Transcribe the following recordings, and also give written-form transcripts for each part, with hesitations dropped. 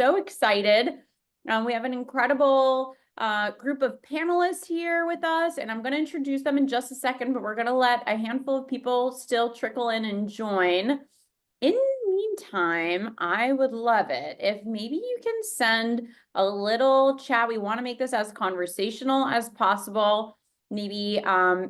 so excited. We have an incredible group of panelists here with us, and I'm going to introduce them in just a second, but we're going to let a handful of people still trickle in and join. In the meantime, I would love it if maybe you can send a little chat. We want to make this as conversational as possible. Maybe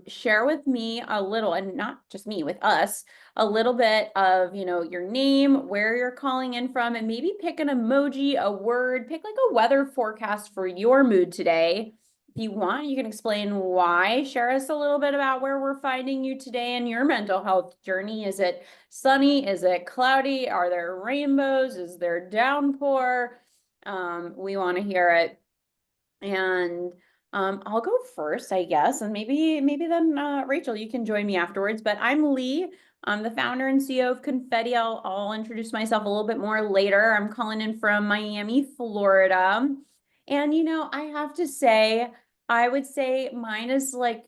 share with me a little, and not just me, with us, a little bit of, your name, where you're calling in from, and maybe pick an emoji, a word, pick like a weather forecast for your mood today. If you want, you can explain why. Share us a little bit about where we're finding you today in your mental health journey. Is it sunny? Is it cloudy? Are there rainbows? Is there downpour? We want to hear it. And I'll go first, I guess, and maybe then Rachel, you can join me afterwards. But I'm Lee. I'm the founder and CEO of Confetti. I'll introduce myself a little bit more later. I'm calling in from Miami, Florida. And I have to say, I would say mine is like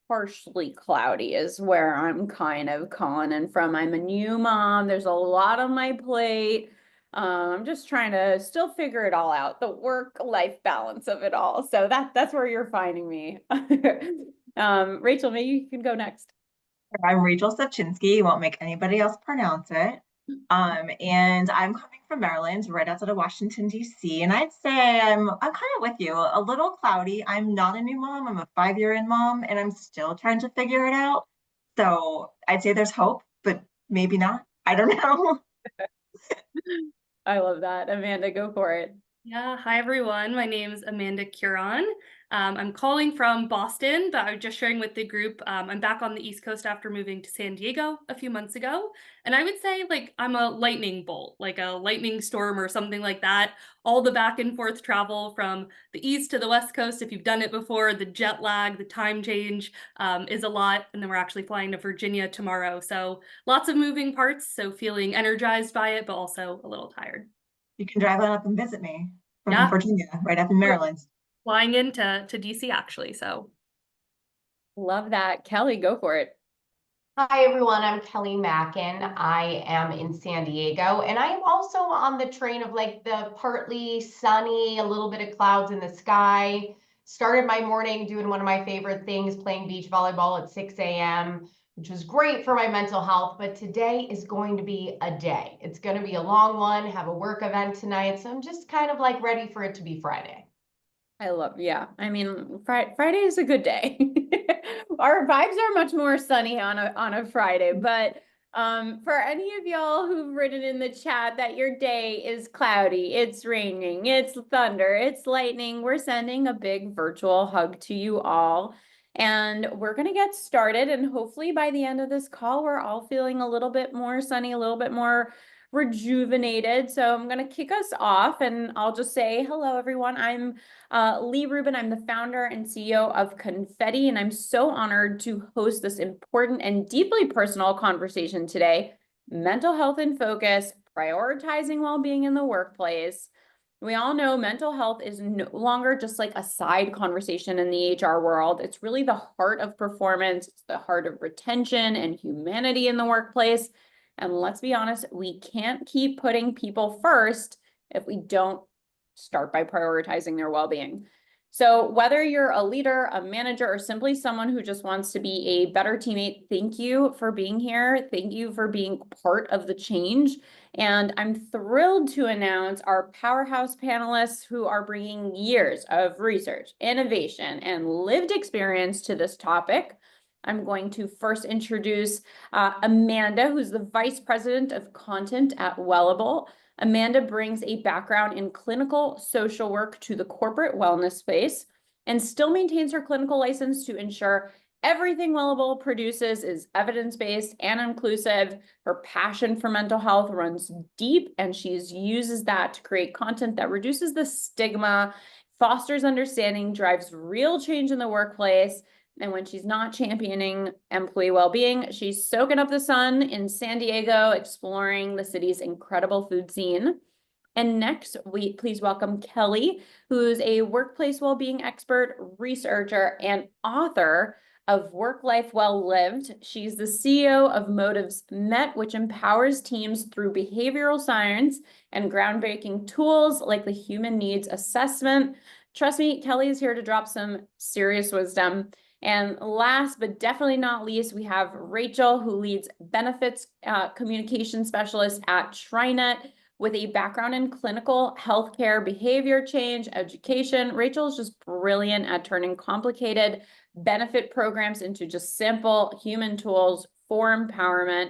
partially cloudy is where I'm kind of calling in from. I'm a new mom. There's a lot on my plate. I'm just trying to still figure it all out, the work-life balance of it all. So that's where you're finding me. Rachel, maybe you can go next. I'm Rachel Stepchinsky. You won't make anybody else pronounce it. And I'm coming from Maryland, right outside of Washington, D.C. And I'd say I'm kind of with you, a little cloudy. I'm not a new mom. I'm a 5-year in mom, and I'm still trying to figure it out. So I'd say there's hope, but maybe not. I don't know. I love that. Amanda, go for it. Yeah, hi everyone. My name is Amanda Curon. I'm calling from Boston, but I was just sharing with the group. I'm back on the East Coast after moving to San Diego a few months ago. And I would say I'm a lightning bolt, like a lightning storm or something like that. All the back and forth travel from the East to the West Coast, if you've done it before, the jet lag, the time change is a lot. And then we're actually flying to Virginia tomorrow. So lots of moving parts. So feeling energized by it, but also a little tired. You can drive on up and visit me from Yeah. Virginia, right up in Maryland. Flying into DC actually, so. Love that. Kelly, go for it. Hi, everyone. I'm Kelly Mackin. I am in San Diego, and I am also on the train of the partly sunny, a little bit of clouds in the sky. Started my morning doing one of my favorite things, playing beach volleyball at 6 a.m., which was great for my mental health. But today is going to be a day. It's going to be a long one, have a work event tonight. So I'm just kind of ready for it to be Friday. Yeah. I mean, Friday is a good day. Our vibes are much more sunny on a Friday, but for any of y'all who've written in the chat that your day is cloudy, it's raining, it's thunder, it's lightning, we're sending a big virtual hug to you all. And we're going to get started. And hopefully by the end of this call, we're all feeling a little bit more sunny, a little bit more rejuvenated. So I'm going to kick us off and I'll just say hello, everyone. I'm Lee Rubin. I'm the founder and CEO of Confetti, and I'm so honored to host this important and deeply personal conversation today. Mental health in focus, prioritizing well-being in the workplace. We all know mental health is no longer just like a side conversation in the HR world. It's really the heart of performance. It's the heart of retention and humanity in the workplace. And let's be honest, we can't keep putting people first if we don't start by prioritizing their well-being. So whether you're a leader, a manager, or simply someone who just wants to be a better teammate, thank you for being here. Thank you for being part of the change. And I'm thrilled to announce our powerhouse panelists who are bringing years of research, innovation, and lived experience to this topic. I'm going to first introduce Amanda, who's the Vice President of Content at Wellable. Amanda brings a background in clinical social work to the corporate wellness space and still maintains her clinical license to ensure everything Wellable produces is evidence-based and inclusive. Her passion for mental health runs deep, and she uses that to create content that reduces the stigma, fosters understanding, drives real change in the workplace. And when she's not championing employee well-being, she's soaking up the sun in San Diego, exploring the city's incredible food scene. And next, please welcome Kelly, who's a workplace well-being expert, researcher, and author of Work Life Well Lived. She's the CEO of Motives Met, which empowers teams through behavioral science and groundbreaking tools like the Human Needs Assessment. Trust me, Kelly is here to drop some serious wisdom. And last but definitely not least, we have Rachel, who leads benefits communication specialist at TriNet with a background in clinical healthcare, behavior change, education. Rachel is just brilliant at turning complicated benefit programs into just simple human tools for empowerment.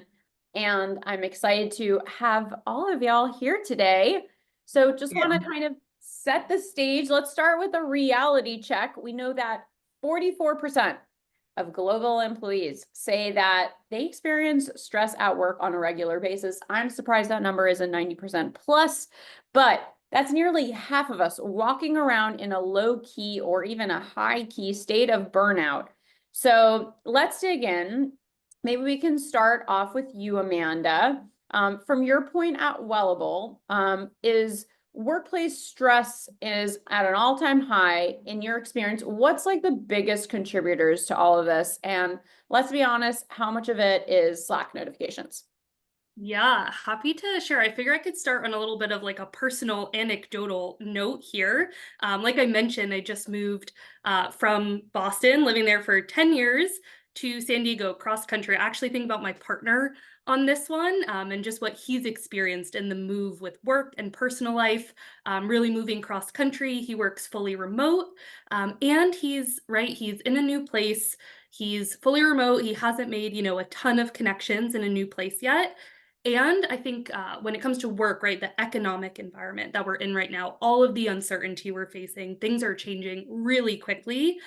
And I'm excited to have all of y'all here today. So just want to kind of set the stage. Let's start with a reality check. We know that 44% of global employees say that they experience stress at work on a regular basis. I'm surprised that number isn't 90% plus, but that's nearly half of us walking around in a low key or even a high key state of burnout. So let's dig in. Maybe we can start off with you, Amanda. From your point at Wellable, is workplace stress is at an all-time high. In your experience, what's like the biggest contributors to all of this? And let's be honest, how much of it is Slack notifications? Yeah, happy to share. I figure I could start on a little bit of like a personal anecdotal note here. Like I mentioned, I just moved from Boston, living there for 10 years, to San Diego cross country. I actually think about my partner on this one and just what he's experienced in the move with work and personal life, really moving cross country. He works fully remote and he's in a new place. He's fully remote. He hasn't made, a ton of connections in a new place yet. And I think when it comes to work, right, the economic environment that we're in right now, all of the uncertainty we're facing, things are changing really quickly.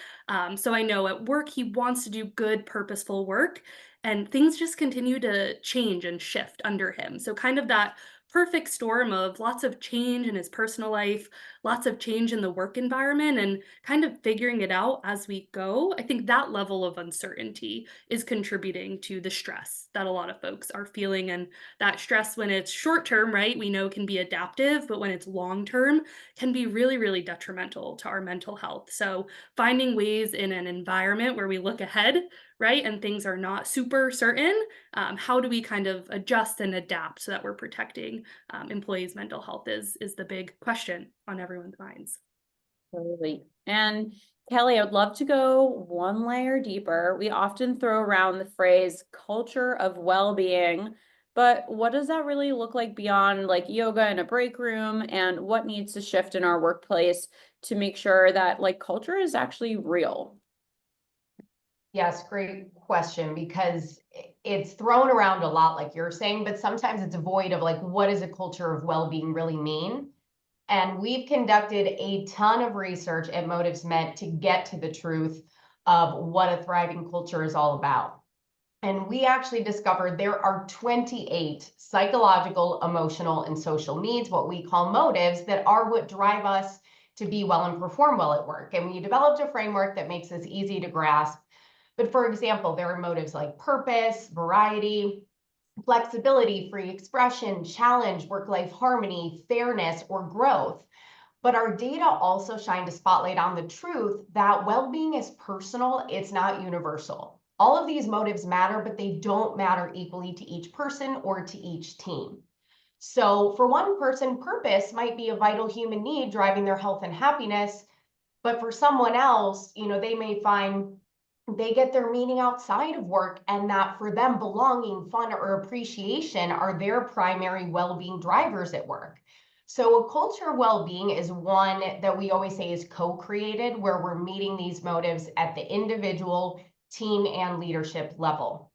So I know at work, he wants to do good, purposeful work, and things just continue to change and shift under him. So kind of that perfect storm of lots of change in his personal life, lots of change in the work environment, and kind of figuring it out as we go. I think that level of uncertainty is contributing to the stress that a lot of folks are feeling. And that stress, when it's short term, right, we know can be adaptive, but when it's long term, can be really, really detrimental to our mental health. So finding ways in an environment where we look ahead, right, and things are not super certain, how do we kind of adjust and adapt so that we're protecting employees' mental health is the big question on everyone's minds. Totally. And Kelly, I would love to go one layer deeper. We often throw around the phrase culture of well-being, but what does that really look like beyond like yoga in a break room, and what needs to shift in our workplace to make sure that like culture is actually real? Yes, great question, because it's thrown around a lot, like you're saying, but sometimes it's void of like, what does a culture of well-being really mean? And we've conducted a ton of research at Motives Met to get to the truth of what a thriving culture is all about. And we actually discovered there are 28 psychological, emotional, and social needs, what we call motives, that are what drive us to be well and perform well at work. And we developed a framework that makes this easy to grasp. But for example, there are motives like purpose, variety, flexibility, free expression, challenge, work-life harmony, fairness, or growth. But our data also shined a spotlight on the truth that well-being is personal, it's not universal. All of these motives matter, but they don't matter equally to each person or to each team. So for one person, purpose might be a vital human need driving their health and happiness, but for someone else, they may find they get their meaning outside of work, and that for them, belonging, fun, or appreciation are their primary well-being drivers at work. So a culture of well-being is one that we always say is co-created, where we're meeting these motives at the individual, team, and leadership level.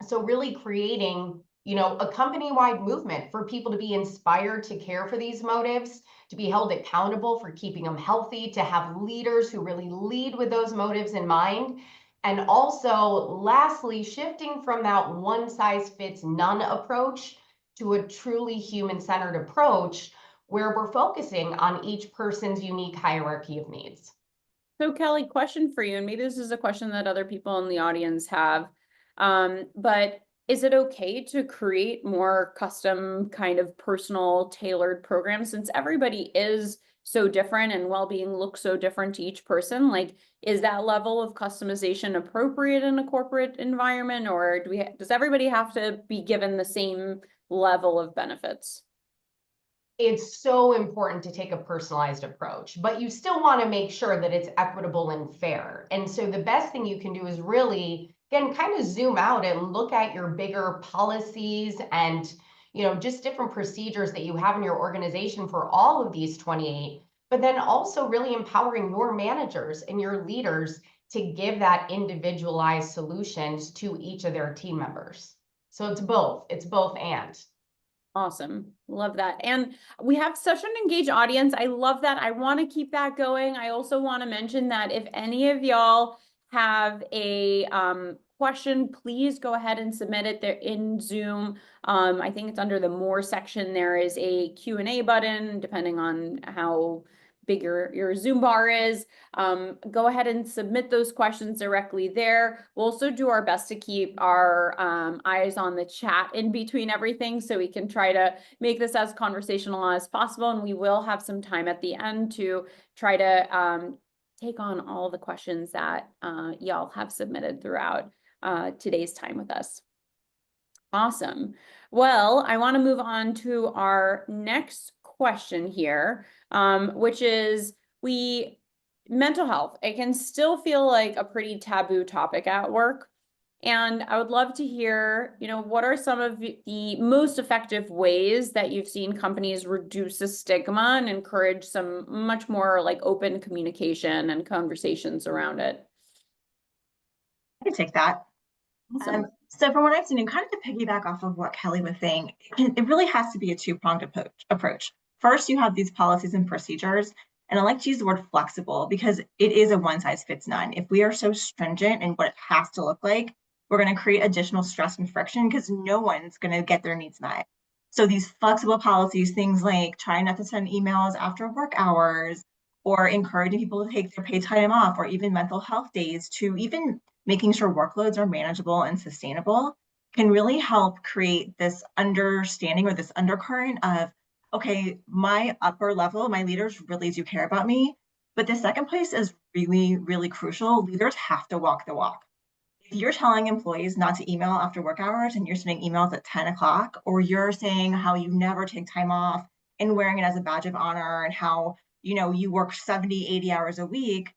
So really creating, a company-wide movement for people to be inspired to care for these motives, to be held accountable for keeping them healthy, to have leaders who really lead with those motives in mind. And also, lastly, shifting from that one-size-fits-none approach to a truly human-centered approach where we're focusing on each person's unique hierarchy of needs. So Kelly, question for you, and maybe this is a question that other people in the audience have, but is it okay to create more custom kind of personal tailored programs since everybody is so different and well-being looks so different to each person? Like, is that level of customization appropriate in a corporate environment, or does everybody have to be given the same level of benefits? It's so important to take a personalized approach, but you still want to make sure that it's equitable and fair. And so the best thing you can do is really, again, kind of zoom out and look at your bigger policies and, just different procedures that you have in your organization for all of these 28, but then also really empowering your managers and your leaders to give that individualized solutions to each of their team members. So it's both and. Awesome. Love that. And we have such an engaged audience. I love that. I want to keep that going. I also want to mention that if any of y'all have a question, please go ahead and submit it there in Zoom. I think it's under the More section. There is a Q&A button, depending on how big your Zoom bar is. Go ahead and submit those questions directly there. We'll also do our best to keep our eyes on the chat in between everything so we can try to make this as conversational as possible. And we will have some time at the end to try to take on all the questions that y'all have submitted throughout today's time with us. Awesome. Well, I want to move on to our next question here, which is mental health. It can still feel like a pretty taboo topic at work. And I would love to hear, what are some of the most effective ways that you've seen companies reduce the stigma and encourage some much more like open communication and conversations around it? I can take that. Awesome. So from what I've seen, and kind of to piggyback off of what Kelly was saying, it really has to be a two-pronged approach. First, you have these policies and procedures, and I like to use the word flexible because it is a one-size-fits-none. If we are so stringent in what it has to look like, we're going to create additional stress and friction because no one's going to get their needs met. So these flexible policies, things like trying not to send emails after work hours, or encouraging people to take their paid time off, or even mental health days, to even making sure workloads are manageable and sustainable, can really help create this understanding or this undercurrent of, okay, my upper level, my leaders really do care about me. But the second place is really, really crucial. Leaders have to walk the walk. If you're telling employees not to email after work hours and you're sending emails at 10 o'clock, or you're saying how you never take time off and wearing it as a badge of honor and how, you work 70, 80 hours a week,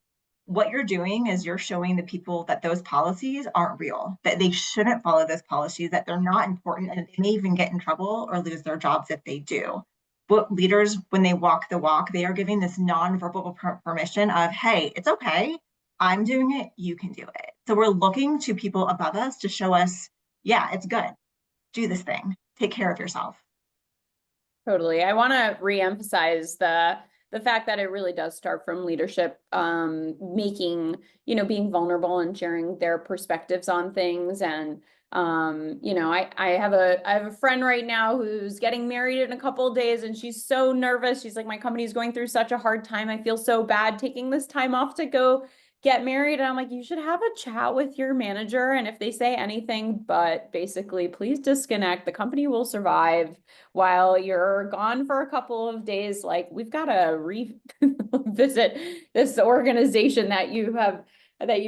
what you're doing is you're showing the people that those policies aren't real, that they shouldn't follow those policies, that they're not important, and they may even get in trouble or lose their jobs if they do. But leaders, when they walk the walk, they are giving this nonverbal permission of, hey, it's okay. I'm doing it. You can do it. So we're looking to people above us to show us, yeah, it's good. Do this thing. Take care of yourself. Totally. I want to reemphasize the fact that it really does start from leadership, being vulnerable and sharing their perspectives on things. And, I have a friend right now who's getting married in a couple of days and she's so nervous. She's like, my company's going through such a hard time. I feel so bad taking this time off to go get married. And I'm like, you should have a chat with your manager. And if they say anything, but basically, please disconnect. The company will survive while you're gone for a couple of days. Like, we've got to revisit this organization that you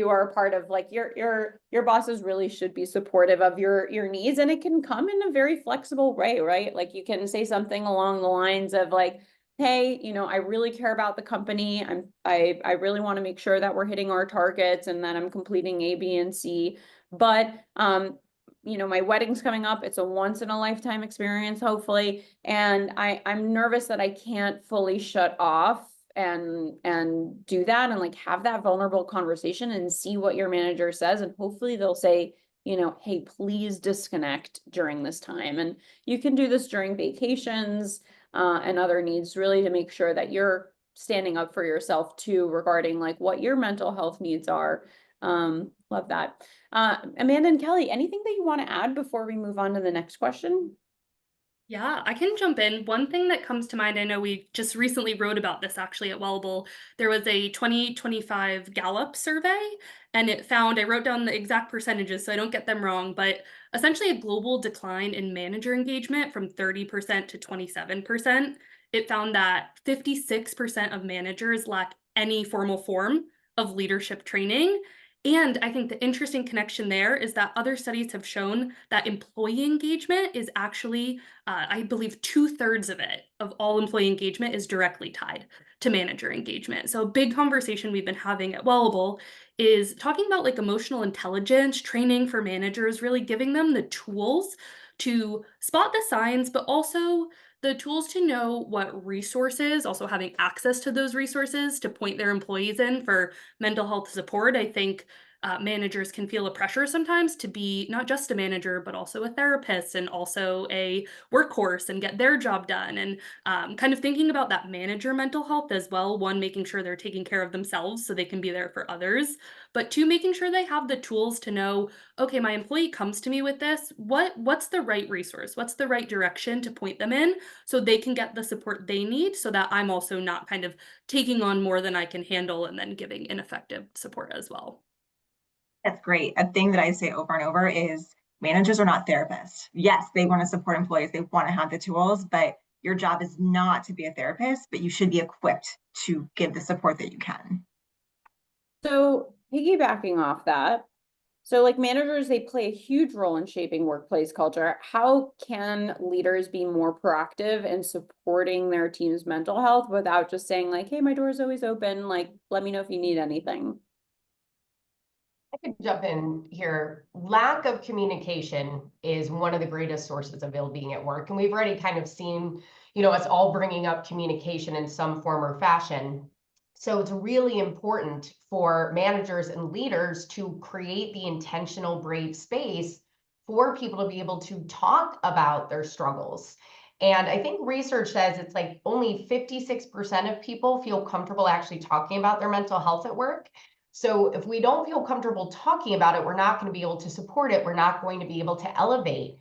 are a part of. Like, your bosses really should be supportive of your needs, and it can come in a very flexible way, right? Like, you can say something along the lines of like, hey, I really care about the company. I really want to make sure that we're hitting our targets and that I'm completing A, B, and C. But my wedding's coming up. It's a once in a lifetime experience, hopefully. And I'm nervous that I can't fully shut off and do that and like have that vulnerable conversation and see what your manager says. And hopefully they'll say, hey, please disconnect during this time. And you can do this during vacations and other needs, really, to make sure that you're standing up for yourself too, regarding like what your mental health needs are. Love that. Amanda and Kelly, anything that you want to add before we move on to the next question? Yeah, I can jump in. One thing that comes to mind, I know we just recently wrote about this actually at Wellable. There was a 2025 Gallup survey, and it found, I wrote down the exact percentages so I don't get them wrong, but essentially a global decline in manager engagement from 30% to 27%. It found that 56% of managers lack any formal form of leadership training. And I think the interesting connection there is that other studies have shown that employee engagement is actually I believe 2/3 of it, of all employee engagement, is directly tied to manager engagement. So a big conversation we've been having at Wellable is talking about like emotional intelligence, training for managers, really giving them the tools to spot the signs, but also the tools to know what resources, also having access to those resources to point their employees in for mental health support. I think managers can feel a pressure sometimes to be not just a manager, but also a therapist and also a workhorse and get their job done. And kind of thinking about that manager mental health as well. One, making sure they're taking care of themselves so they can be there for others. But two, making sure they have the tools to know, okay, my employee comes to me with this. What's the right resource? What's the right direction to point them in so they can get the support they need so that I'm also not kind of taking on more than I can handle and then giving ineffective support as well. That's great. A thing that I say over and over is managers are not therapists. Yes, they want to support employees, they want to have the tools, but your job is not to be a therapist, but you should be equipped to give the support that you can. So piggybacking off that, so like managers, they play a huge role in shaping workplace culture. How can leaders be more proactive in supporting their team's mental health without just saying like, hey, my door is always open, like, let me know if you need anything? I could jump in here. Lack of communication is one of the greatest sources of ill-being at work. And we've already kind of seen, us all bringing up communication in some form or fashion. So it's really important for managers and leaders to create the intentional, brave space for people to be able to talk about their struggles. And I think research says it's like only 56% of people feel comfortable actually talking about their mental health at work. So if we don't feel comfortable talking about it, we're not going to be able to support it. We're not going to be able to elevate.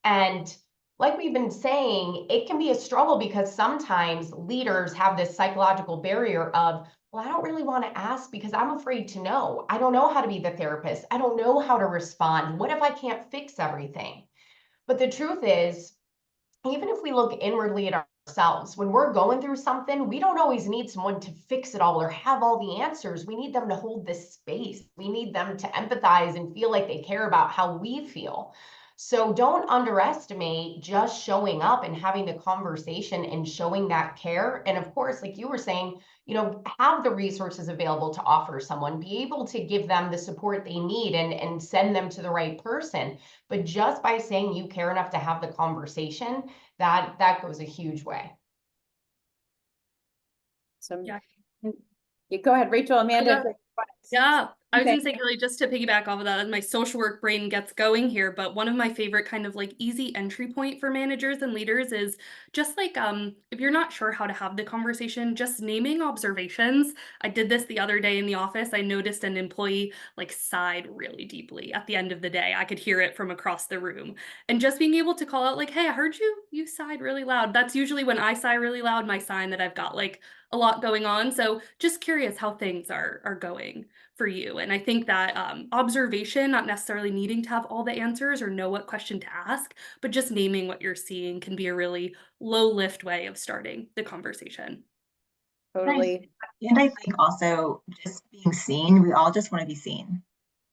And like we've been saying, it can be a struggle because sometimes leaders have this psychological barrier of, well, I don't really want to ask because I'm afraid to know. I don't know how to be the therapist. I don't know how to respond. What if I can't fix everything? But the truth is, even if we look inwardly at ourselves, when we're going through something, we don't always need someone to fix it all or have all the answers. We need them to hold this space. We need them to empathize and feel like they care about how we feel. So don't underestimate just showing up and having the conversation and showing that care. And of course, like you were saying, have the resources available to offer someone, be able to give them the support they need and send them to the right person. But just by saying you care enough to have the conversation, that goes a huge way. So Yeah. you go ahead, Rachel, Amanda. Yeah, I was Okay. gonna say, really, just to piggyback off of that, as my social work brain gets going here, but one of my favorite kind of like easy entry point for managers and leaders is just like if you're not sure how to have the conversation, just naming observations. I did this the other day in the office. I noticed an employee like sighed really deeply at the end of the day. I could hear it from across the room. And just being able to call out like, hey, I heard you sighed really loud. That's usually when I sigh really loud, my sign that I've got like a lot going on. So just curious how things are going for you. And I think that observation, not necessarily needing to have all the answers or know what question to ask, but just naming what you're seeing can be a really low lift way of starting the conversation. Totally. And I think also just being seen, we all just want to be seen,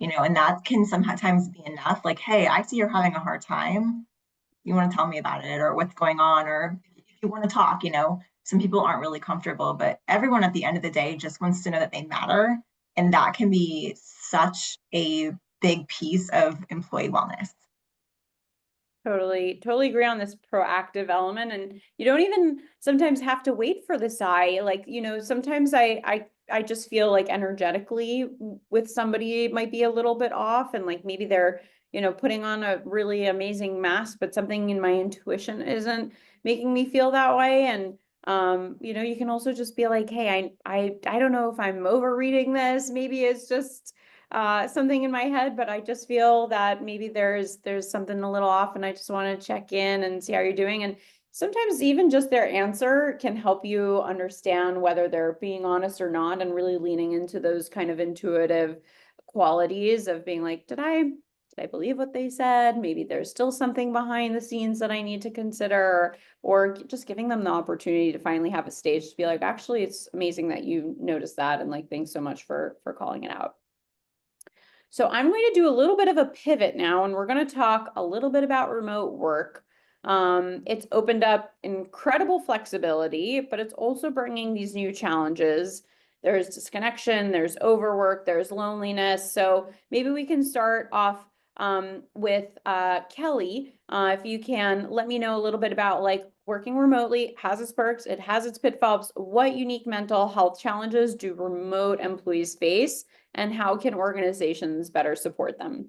and that can sometimes be enough. Like, hey, I see you're having a hard time. You want to tell me about it or what's going on, or if you want to talk, some people aren't really comfortable, but everyone at the end of the day just wants to know that they matter. And that can be such a big piece of employee wellness. Totally agree on this proactive element. And you don't even sometimes have to wait for the sigh. Like, sometimes I just feel like energetically with somebody it might be a little bit off and like maybe they're, putting on a really amazing mask, but something in my intuition isn't making me feel that way. And you can also just be like, hey, I don't know if I'm overreading this. Maybe it's just something in my head, but I just feel that maybe there's something a little off, and I just want to check in and see how you're doing. And sometimes even just their answer can help you understand whether they're being honest or not, and really leaning into those kind of intuitive qualities of being like, did I believe what they said? Maybe there's still something behind the scenes that I need to consider, or just giving them the opportunity to finally have a stage to be like, actually, it's amazing that you noticed that, and like, thanks so much for calling it out. So I'm going to do a little bit of a pivot now, and we're going to talk a little bit about remote work. It's opened up incredible flexibility, but it's also bringing these new challenges. There's disconnection, there's overwork, there's loneliness. So maybe we can start off with Kelly. If you can let me know a little bit about like working remotely, has its perks, it has its pitfalls. What unique mental health challenges do remote employees face, and how can organizations better support them?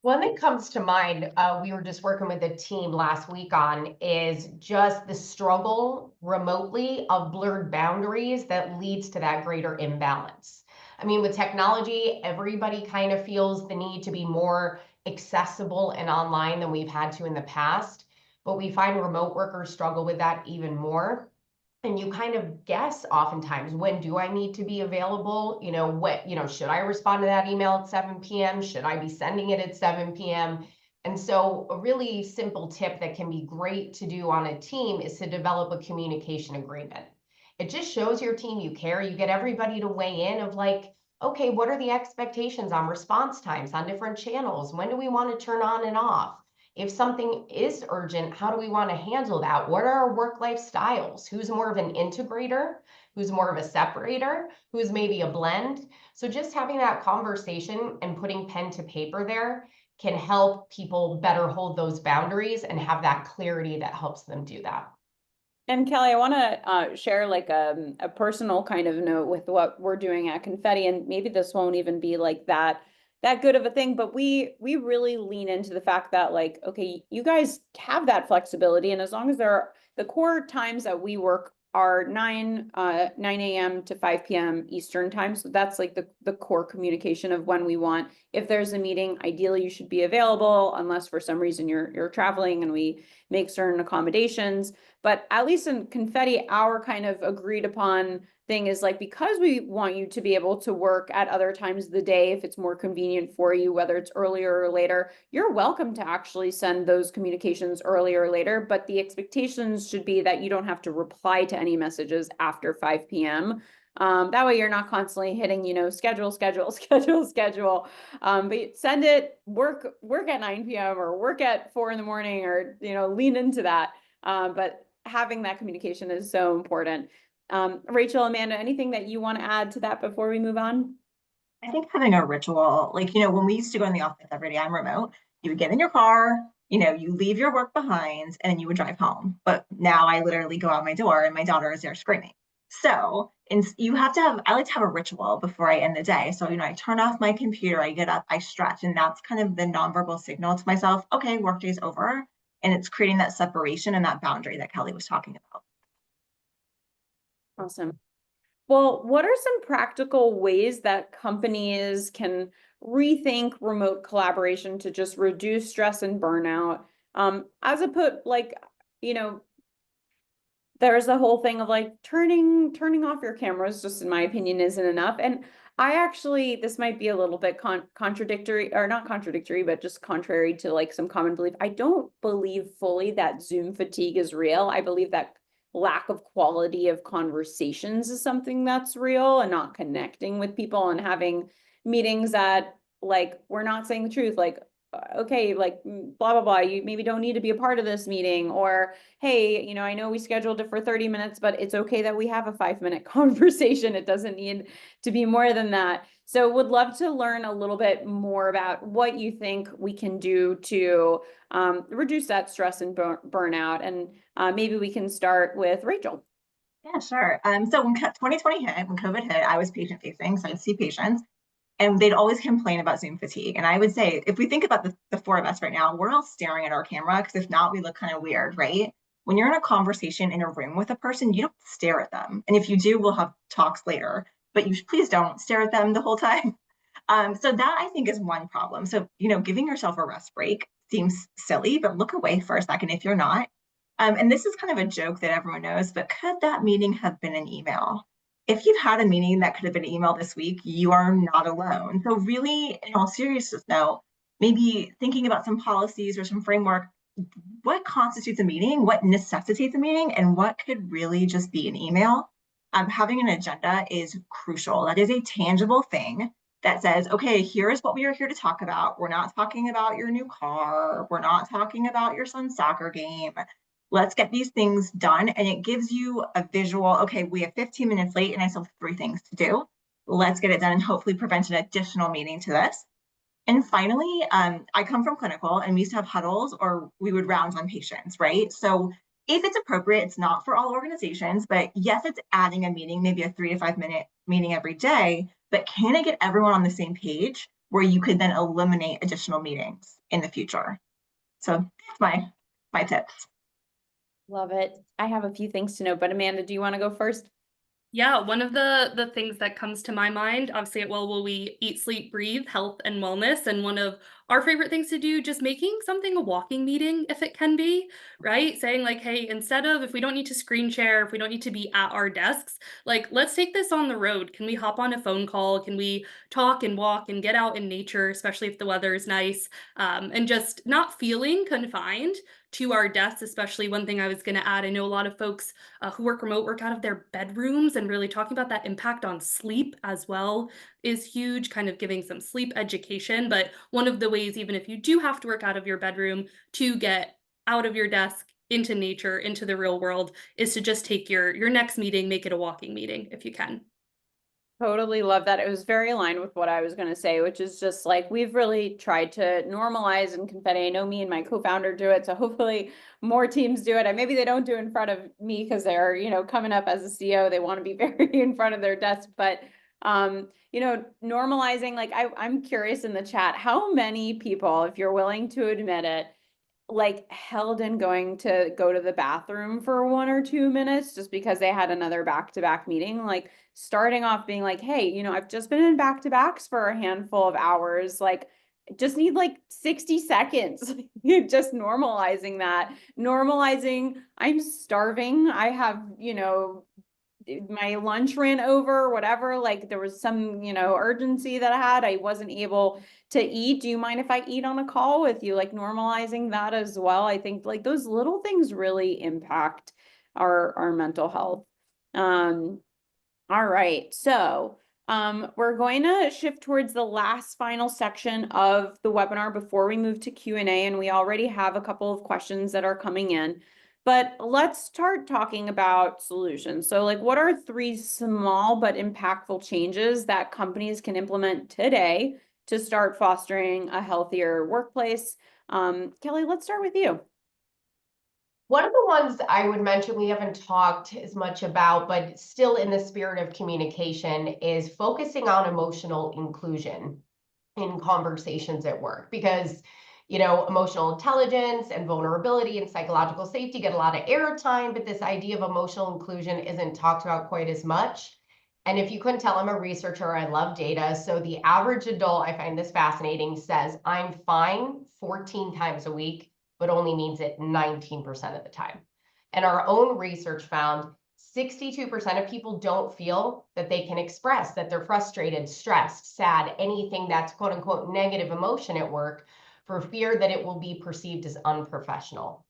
One that comes to mind, we were just working with a team last week on, is just the struggle remotely of blurred boundaries that leads to that greater imbalance. I mean, with technology, everybody kind of feels the need to be more accessible and online than we've had to in the past, but we find remote workers struggle with that even more. And you kind of guess oftentimes, when do I need to be available? Should I respond to that email at 7 p.m.? Should I be sending it at 7 p.m.? And so a really simple tip that can be great to do on a team is to develop a communication agreement. It just shows your team you care. You get everybody to weigh in of like, okay, what are the expectations on response times on different channels? When do we want to turn on and off? If something is urgent, how do we want to handle that? What are our work-life styles? Who's more of an integrator? Who's more of a separator? Who's maybe a blend? So just having that conversation and putting pen to paper there can help people better hold those boundaries and have that clarity that helps them do that. And Kelly, I want to share like a personal kind of note with what we're doing at Confetti, and maybe this won't even be like that good of a thing, but we really lean into the fact that like, okay, you guys have that flexibility, and as long as the core times that we work are 9 a.m. to 5 p.m. Eastern time. So that's like the core communication of when we want. If there's a meeting, ideally you should be available, unless for some reason you're traveling, and we make certain accommodations. But at least in Confetti, our kind of agreed upon thing is like, because we want you to be able to work at other times of the day if it's more convenient for you, whether it's earlier or later, you're welcome to actually send those communications earlier or later, but the expectations should be that you don't have to reply to any messages after 5 p.m. That way you're not constantly hitting, schedule, schedule. But send it, work at 9 p.m. or work at 4 in the morning, or, lean into that. But having that communication is so important. Rachel, Amanda, anything that you want to add to that before we move on? I think having a ritual, like, when we used to go in the office every day, I'm remote, you would get in your car, you leave your work behind, and you would drive home. But now I literally go out my door and my daughter is there screaming. So I like to have a ritual before I end the day. So, I turn off my computer, I get up, I stretch, and that's kind of the nonverbal signal to myself, okay, workday's over. And it's creating that separation and that boundary that Kelly was talking about. Awesome. Well, what are some practical ways that companies can rethink remote collaboration to just reduce stress and burnout? There's the whole thing of like turning off your cameras, just in my opinion, isn't enough. And this might be a little bit contradictory, or not contradictory, but just contrary to like some common belief. I don't believe fully that Zoom fatigue is real. I believe that lack of quality of conversations is something that's real, and not connecting with people and having meetings that like we're not saying the truth, like, okay, like blah, blah, blah, you maybe don't need to be a part of this meeting, or, hey, I know we scheduled it for 30 minutes, but it's okay that we have a 5-minute conversation. It doesn't need to be more than that. So would love to learn a little bit more about what you think we can do to reduce that stress and burnout. And maybe we can start with Rachel. Yeah, sure. So when 2020 hit, when COVID hit, I was patient facing, so I'd see patients, and they'd always complain about Zoom fatigue. And I would say, if we think about the four of us right now, we're all staring at our camera, because if not, we look kind of weird, right? When you're in a conversation in a room with a person, you don't stare at them. And if you do, we'll have talks later, but you please don't stare at them the whole time. So that I think is one problem. So, giving yourself a rest break seems silly, but look away for a second if you're not. And this is kind of a joke that everyone knows, but could that meeting have been an email? If you've had a meeting that could have been email this week, you are not alone. So really, in all seriousness though, maybe thinking about some policies or some framework, what constitutes a meeting, what necessitates a meeting, and what could really just be an email. Having an agenda is crucial. That is a tangible thing that says, okay, here's what we are here to talk about. We're not talking about your new car. We're not talking about your son's soccer game. Let's get these things done. And it gives you a visual, okay, we have 15 minutes late and I still have 3 things to do. Let's get it done and hopefully prevent an additional meeting to this. And finally, I come from clinical and we used to have huddles or we would round on patients, right? So if it's appropriate, it's not for all organizations, but yes, it's adding a meeting, maybe a 3 to 5 minute meeting every day, but can it get everyone on the same page where you could then eliminate additional meetings in the future? So that's my tips. Love it. I have a few things to know, but Amanda, do you want to go first? Yeah, one of the things that comes to my mind, obviously at Well Will We Eat, Sleep, Breathe, health and wellness, and one of our favorite things to do, just making something a walking meeting if it can be, right? Saying like, hey, instead of if we don't need to screen share, if we don't need to be at our desks, like let's take this on the road. Can we hop on a phone call? Can we talk and walk and get out in nature, especially if the weather is nice, and just not feeling confined to our desks, especially one thing I was going to add. I know a lot of folks who work remote work out of their bedrooms, and really talking about that impact on sleep as well is huge, kind of giving some sleep education. But one of the ways, even if you do have to work out of your bedroom, to get out of your desk into nature, into the real world, is to just take your next meeting, make it a walking meeting if you can. Totally love that. It was very aligned with what I was going to say, which is just like we've really tried to normalize in Confetti. I know me and my co-founder do it, so hopefully more teams do it. And maybe they don't do it in front of me because they're, coming up as a CEO. They want to be very in front of their desk, but normalizing. Like I'm curious in the chat, how many people, if you're willing to admit it, like held in going to go to the bathroom for 1 or 2 minutes just because they had another back-to-back meeting, like starting off being like, hey, I've just been in back-to-backs for a handful of hours, like just need like 60 seconds. Just normalizing that, normalizing I'm starving, I have, my lunch ran over, whatever, like there was some, urgency that I had, I wasn't able to eat. Do you mind if I eat on a call with you? Like normalizing that as well. I think like those little things really impact our mental health. All right. So we're going to shift towards the last final section of the webinar before we move to Q&A, and we already have a couple of questions that are coming in. But let's start talking about solutions. So like, what are 3 small but impactful changes that companies can implement today to start fostering a healthier workplace? Kelly, let's start with you. One of the ones I would mention we haven't talked as much about, but still in the spirit of communication, is focusing on emotional inclusion in conversations at work, because emotional intelligence and vulnerability and psychological safety get a lot of airtime, but this idea of emotional inclusion isn't talked about quite as much. And if you couldn't tell, I'm a researcher, I love data. So the average adult, I find this fascinating, says I'm fine 14 times a week, but only means it 19% of the time. And our own research found 62% of people don't feel that they can express that they're frustrated, stressed, sad, anything that's quote unquote negative emotion at work, for fear that it will be perceived as unprofessional.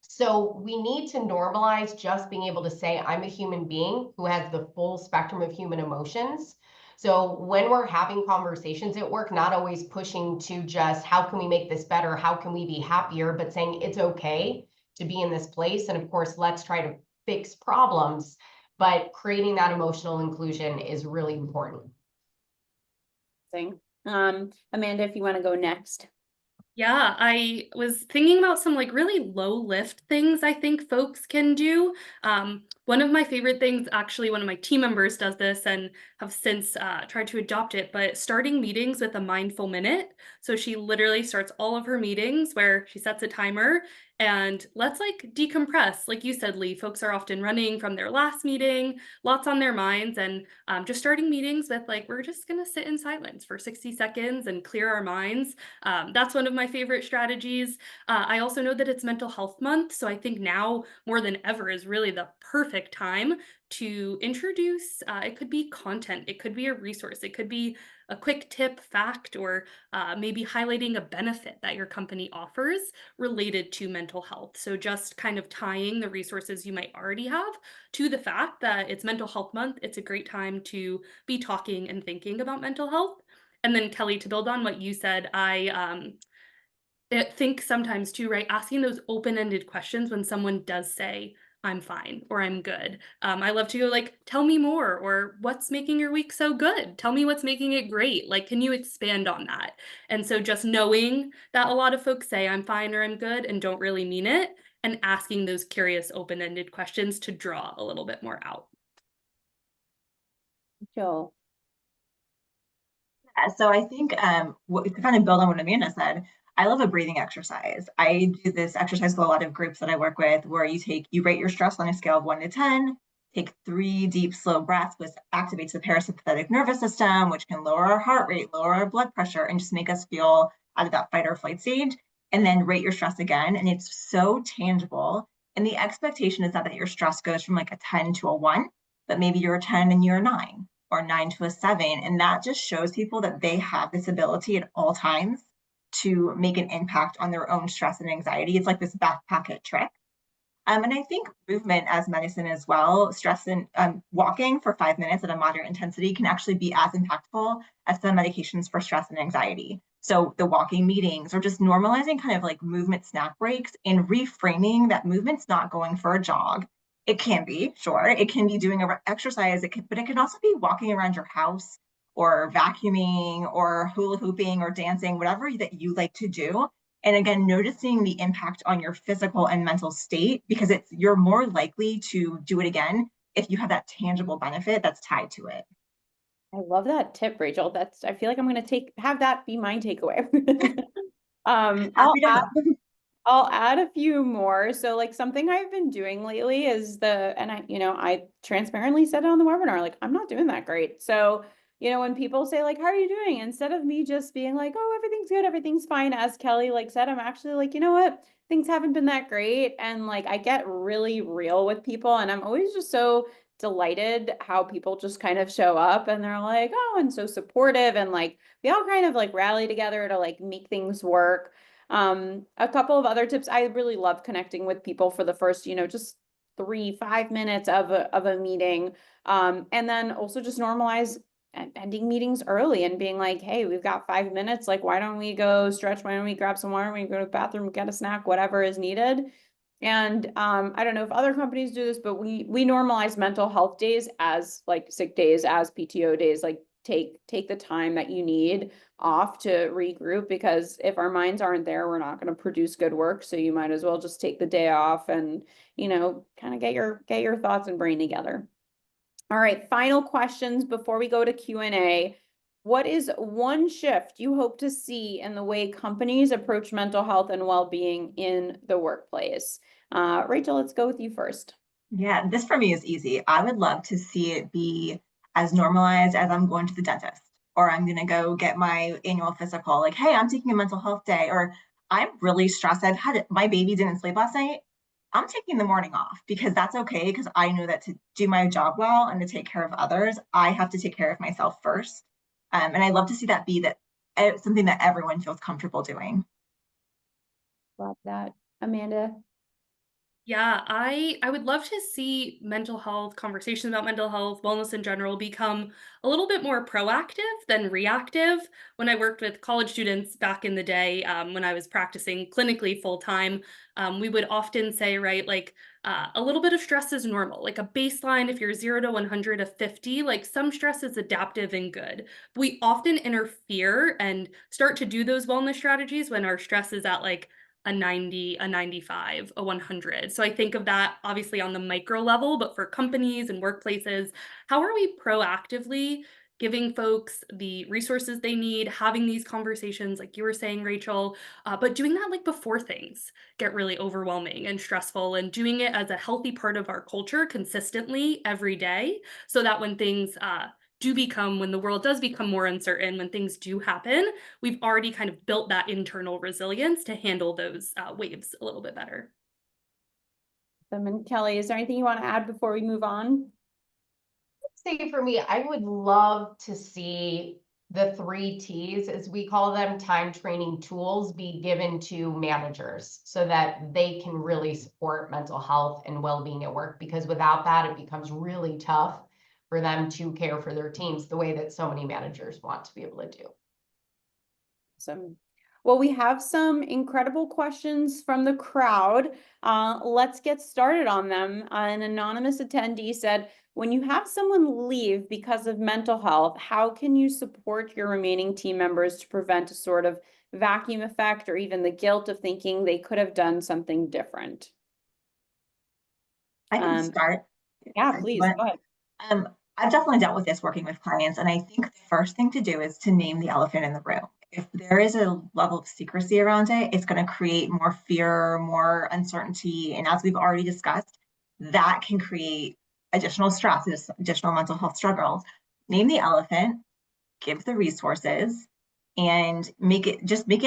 So we need to normalize just being able to say, I'm a human being who has the full spectrum of human emotions. So when we're having conversations at work, not always pushing to just, how can we make this better? How can we be happier? But saying it's okay to be in this place. And of course, let's try to fix problems, but creating that emotional inclusion is really important. Amanda, if you want to go next. Yeah, I was thinking about some like really low lift things I think folks can do. One of my favorite things, actually, one of my team members does this and have since tried to adopt it, but starting meetings with a mindful minute. So she literally starts all of her meetings where she sets a timer and let's like decompress. Like you said, Lee, folks are often running from their last meeting, lots on their minds, and just starting meetings with like, we're just gonna sit in silence for 60 seconds and clear our minds. That's one of my favorite strategies. I also know that it's Mental Health Month, so I think now more than ever is really the perfect time to introduce, it could be content, it could be a resource, it could be a quick tip, fact, or maybe highlighting a benefit that your company offers related to mental health. So just kind of tying the resources you might already have to the fact that it's Mental Health Month. It's a great time to be talking and thinking about mental health. And then Kelly, to build on what you said, I think sometimes too, right? Asking those open-ended questions when someone does say, I'm fine or I'm good. I love to go like, tell me more, or what's making your week so good? Tell me what's making it great. Like, can you expand on that? And so just knowing that a lot of folks say I'm fine or I'm good and don't really mean it, and asking those curious open-ended questions to draw a little bit more out. Jill. So I think what to kind of build on what Amanda said, I love a breathing exercise. I do this exercise with a lot of groups that I work with where you rate your stress on a scale of 1 to 10, take 3 deep, slow breaths, which activates the parasympathetic nervous system, which can lower our heart rate, lower our blood pressure, and just make us feel out of that fight or flight stage. And then rate your stress again. And it's so tangible. And the expectation is not that your stress goes from like a 10 to a 1, but maybe you're a 10 and you're a 9 or 9 to a 7. And that just shows people that they have this ability at all times to make an impact on their own stress and anxiety. It's like this backpack trick. And I think movement as medicine as well, stress and walking for 5 minutes at a moderate intensity can actually be as impactful as some medications for stress and anxiety. So the walking meetings or just normalizing kind of like movement snack breaks and reframing that movement's not going for a jog. It can be, sure, it can be doing a exercise, but it can also be walking around your house or vacuuming or hula hooping or dancing, whatever that you like to do. And again, noticing the impact on your physical and mental state, because you're more likely to do it again if you have that tangible benefit that's tied to it. I love that tip, Rachel. I feel like I'm going to have that be my takeaway. Happy to help. I'll add a few more. So like something I've been doing lately is I transparently said it on the webinar, like, I'm not doing that great. So, when people say like, how are you doing? Instead of me just being like, oh, everything's good, everything's fine. As Kelly like said, I'm actually like, you know what? Things haven't been that great. And like, I get really real with people, and I'm always just so delighted how people just kind of show up and they're like, oh, and so supportive. And like, we all kind of like rally together to like make things work. A couple of other tips. I really love connecting with people for the first, just 3-5 minutes of a meeting. And then also just normalize ending meetings early and being like, hey, we've got 5 minutes. Like, why don't we go stretch? Why don't we grab some water? We go to the bathroom, get a snack, whatever is needed. And I don't know if other companies do this, but we normalize mental health days as like sick days, as PTO days. Like take the time that you need off to regroup, because if our minds aren't there, we're not going to produce good work. So you might as well just take the day off and kind of get your thoughts and brain together. All right, final questions before we go to Q&A. What is one shift you hope to see in the way companies approach mental health and well-being in the workplace? Rachel, let's go with you first. Yeah, this for me is easy. I would love to see it be as normalized as I'm going to the dentist, or I'm going to go get my annual physical. Like, hey, I'm taking a mental health day, or I'm really stressed. My baby didn't sleep last night. I'm taking the morning off because that's okay. Because I know that to do my job well and to take care of others, I have to take care of myself first. And I love to see that be something that everyone feels comfortable doing. Love that. Amanda? Yeah, I would love to see mental health, conversations about mental health, wellness in general become a little bit more proactive than reactive. When I worked with college students back in the day, when I was practicing clinically full time, we would often say, right, like a little bit of stress is normal, like a baseline. If you're 0 to 100 of 50, like some stress is adaptive and good. We often interfere and start to do those wellness strategies when our stress is at like a 90, a 95, a 100. So I think of that obviously on the micro level, but for companies and workplaces, how are we proactively giving folks the resources they need, having these conversations, like you were saying, Rachel, but doing that like before things get really overwhelming and stressful, and doing it as a healthy part of our culture consistently every day, so that when things when the world does become more uncertain, when things do happen, we've already kind of built that internal resilience to handle those waves a little bit better. And Kelly, is there anything you want to add before we move on? Say for me, I would love to see the 3 T's, as we call them, time training tools, be given to managers so that they can really support mental health and well-being at work, because without that, it becomes really tough for them to care for their teams the way that so many managers want to be able to do. Awesome. Well, we have some incredible questions from the crowd. Let's get started on them. An anonymous attendee said, when you have someone leave because of mental health, how can you support your remaining team members to prevent a sort of vacuum effect or even the guilt of thinking they could have done something different? I can start. Yeah, please, go ahead. I've definitely dealt with this working with clients, and I think the first thing to do is to name the elephant in the room. If there is a level of secrecy around it, it's going to create more fear, more uncertainty, and as we've already discussed, that can create additional stress, additional mental health struggles. Name the elephant, give the resources, and make it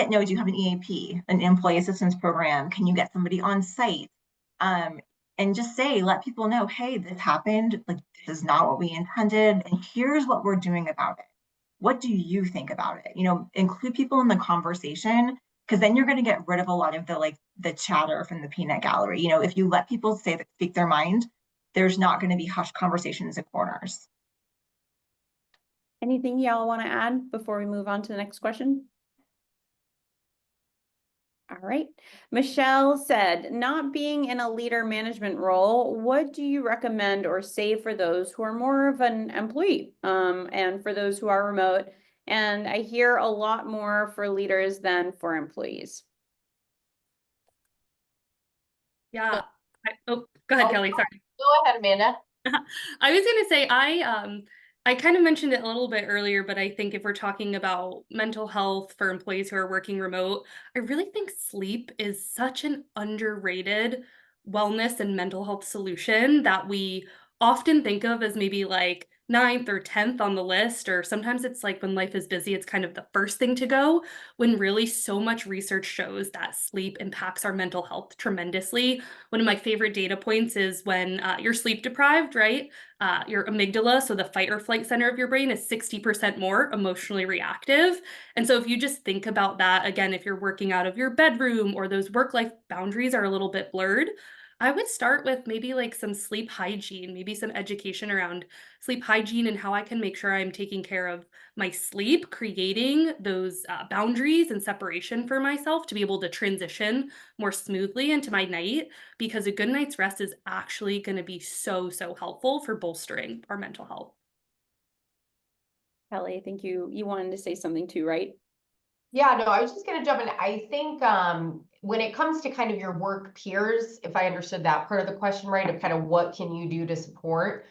know, do you have an EAP, an employee assistance program? Can you get somebody on site? And just let people know, hey, this happened, like this is not what we intended, and here's what we're doing about it. What do you think about it? Include people in the conversation, because then you're going to get rid of a lot of the chatter from the peanut gallery. If you let people speak their mind, there's not going to be hushed conversations in corners. Anything y'all want to add before we move on to the next question? All right. Michelle said, not being in a leader management role, what do you recommend or say for those who are more of an employee and for those who are remote? And I hear a lot more for leaders than for employees. Yeah. Go ahead, Kelly. Sorry. Go ahead, Amanda. I was going to say, I kind of mentioned it a little bit earlier, but I think if we're talking about mental health for employees who are working remote, I really think sleep is such an underrated wellness and mental health solution that we often think of as maybe like 9th or 10th on the list, or sometimes it's like when life is busy, it's kind of the first thing to go, when really so much research shows that sleep impacts our mental health tremendously. One of my favorite data points is when you're sleep deprived, right? Your amygdala, so the fight or flight center of your brain, is 60% more emotionally reactive. And so if you just think about that, again, if you're working out of your bedroom or those work-life boundaries are a little bit blurred, I would start with maybe like some sleep hygiene, maybe some education around sleep hygiene and how I can make sure I'm taking care of my sleep, creating those boundaries and separation for myself to be able to transition more smoothly into my night, because a good night's rest is actually going to be so helpful for bolstering our mental health. Kelly, I think you wanted to say something too, right? Yeah, no, I was just going to jump in. I think when it comes to kind of your work peers, if I understood that part of the question right, of kind of what can you do to support,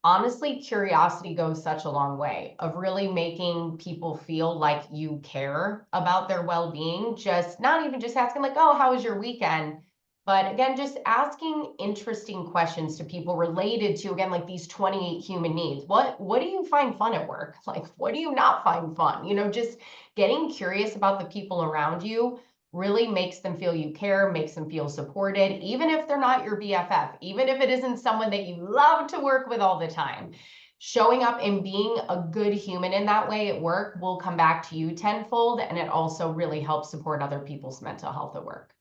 honestly, curiosity goes such a long way of really making people feel like you care about their well-being. Just not even just asking like, oh, how was your weekend? But again, just asking interesting questions to people related to, again, like these 28 human needs. What do you find fun at work? Like, what do you not find fun? Just getting curious about the people around you really makes them feel you care, makes them feel supported, even if they're not your BFF, even if it isn't someone that you love to work with all the time. Showing up and being a good human in that way at work will come back to you tenfold, and it also really helps support other people's mental health at work.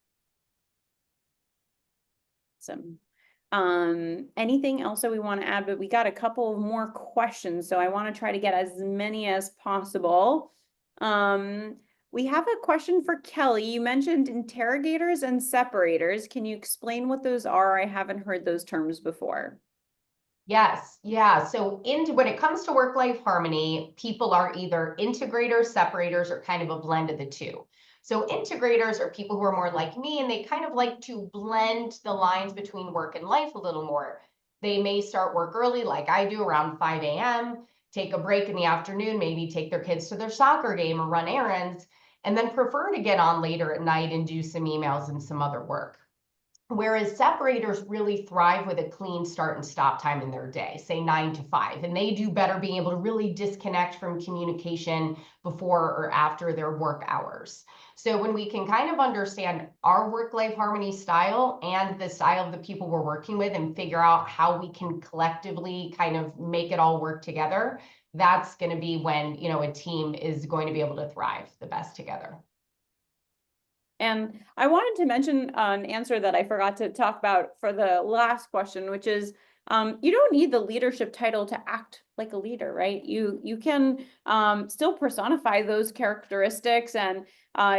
Awesome. Anything else that we want to add? But we got a couple more questions, so I want to try to get as many as possible. We have a question for Kelly. You mentioned interrogators and separators. Can you explain what those are? I haven't heard those terms before. Yes, yeah. So when it comes to work-life harmony, people are either integrators, separators, or kind of a blend of the two. So integrators are people who are more like me, and they kind of like to blend the lines between work and life a little more. They may start work early, like I do, around 5 a.m., take a break in the afternoon, maybe take their kids to their soccer game or run errands, and then prefer to get on later at night and do some emails and some other work. Whereas separators really thrive with a clean start and stop time in their day, say 9 to 5, and they do better being able to really disconnect from communication before or after their work hours. So when we can kind of understand our work-life harmony style and the style of the people we're working with and figure out how we can collectively kind of make it all work together, that's going to be when, you know, a team is going to be able to thrive the best together. And I wanted to mention an answer that I forgot to talk about for the last question, which is you don't need the leadership title to act like a leader, right? You can still personify those characteristics, and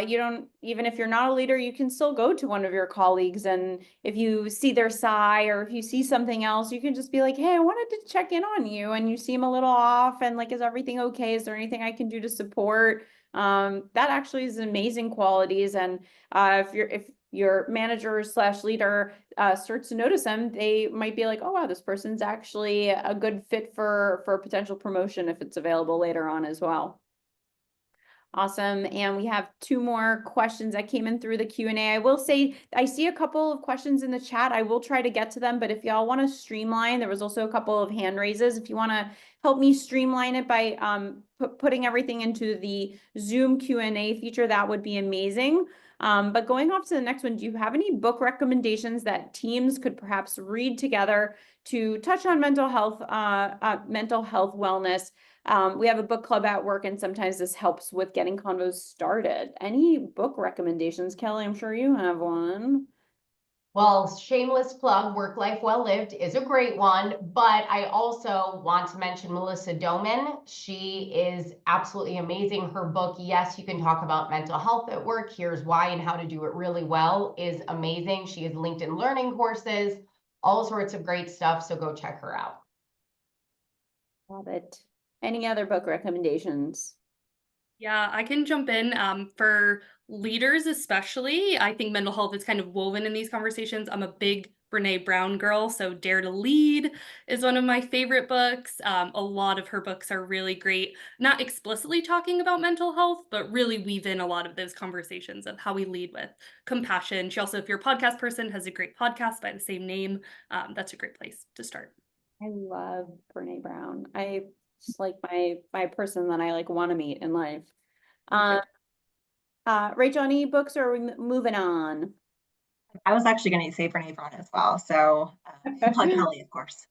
you don't, even if you're not a leader, you can still go to one of your colleagues, and if you see their sigh or if you see something else, you can just be like, hey, I wanted to check in on you, and you seem a little off, and like, is everything okay? Is there anything I can do to support? That actually is amazing qualities. And if your manager / leader starts to notice them, they might be like, oh wow, this person's actually a good fit for a potential promotion if it's available later on as well. Awesome. And we have 2 more questions that came in through the Q&A. I will say, I see a couple of questions in the chat. I will try to get to them, but if y'all want to streamline, there was also a couple of hand raises. If you want to help me streamline it by putting everything into the Zoom Q&A feature, that would be amazing. But going off to the next one, do you have any book recommendations that teams could perhaps read together to touch on mental health wellness? We have a book club at work, and sometimes this helps with getting convos started. Any book recommendations, Kelly? I'm sure you have one. Well, shameless plug, Work Life Well Lived is a great one, but I also want to mention Melissa Doman. She is absolutely amazing. Her book, Yes, You Can Talk About Mental Health at Work, Here's Why and How to Do It Really Well, is amazing. She has LinkedIn learning courses, all sorts of great stuff, so go check her out. Love it. Any other book recommendations? Yeah, I can jump in. For leaders especially, I think mental health is kind of woven in these conversations. I'm a big Brene Brown girl, so Dare to Lead is one of my favorite books. A lot of her books are really great, not explicitly talking about mental health, but really weave in a lot of those conversations of how we lead with compassion. She also, if you're a podcast person, has a great podcast by the same name. That's a great place to start. I love Brene Brown. Just like my person that I like want to meet in life. Rachel, any books, or are we moving on? I was actually going to say Brene Brown as well. So plug Kelly, of course.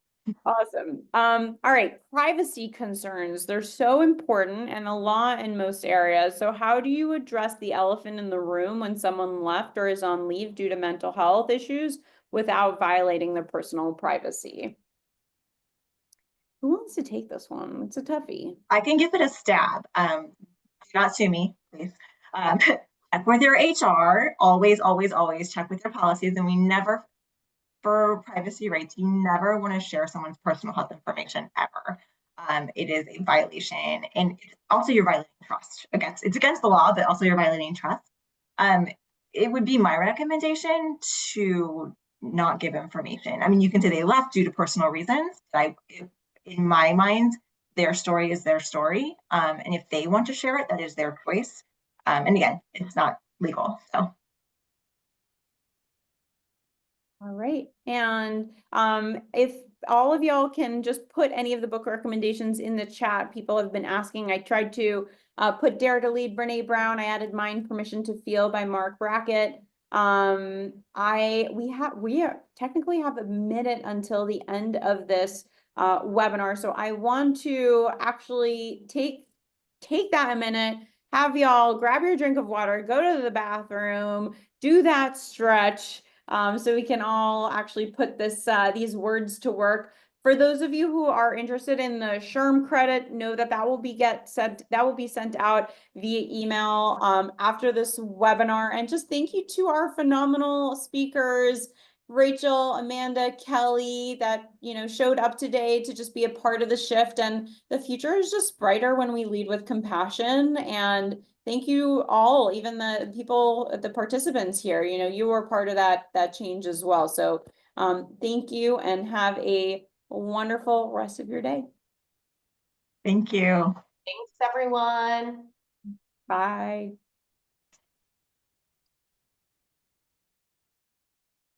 Awesome. All right. Privacy concerns. They're so important and a lot in most areas. So how do you address the elephant in the room when someone left or is on leave due to mental health issues without violating their personal privacy? Who wants to take this one? It's a toughie. I can give it a stab. Do not sue me, please. Check with your HR. Always, always, always check with your policies. And we never, for privacy rights, you never want to share someone's personal health information ever. It is a violation, and also you're violating trust. It's against the law, but also you're violating trust. It would be my recommendation to not give information. I mean, you can say they left due to personal reasons. In my mind, their story is their story. And if they want to share it, that is their choice. And again, it's not legal. So. All right. And if all of y'all can just put any of the book recommendations in the chat, people have been asking. I tried to put Dare to Lead, Brene Brown. I added mine, Permission to Feel by Mark Brackett. We technically have a minute until the end of this webinar. So I want to actually take that a minute, have y'all grab your drink of water, go to the bathroom, do that stretch, so we can all actually put these words to work. For those of you who are interested in the SHRM credit, know that will be sent out via email after this webinar. And just thank you to our phenomenal speakers, Rachel, Amanda, Kelly, that showed up today to just be a part of the shift. And the future is just brighter when we lead with compassion. And thank you all, even the people, the participants here. You were part of that change as well. So thank you, and have a wonderful rest of your day. Thank you. Thanks, everyone. Bye.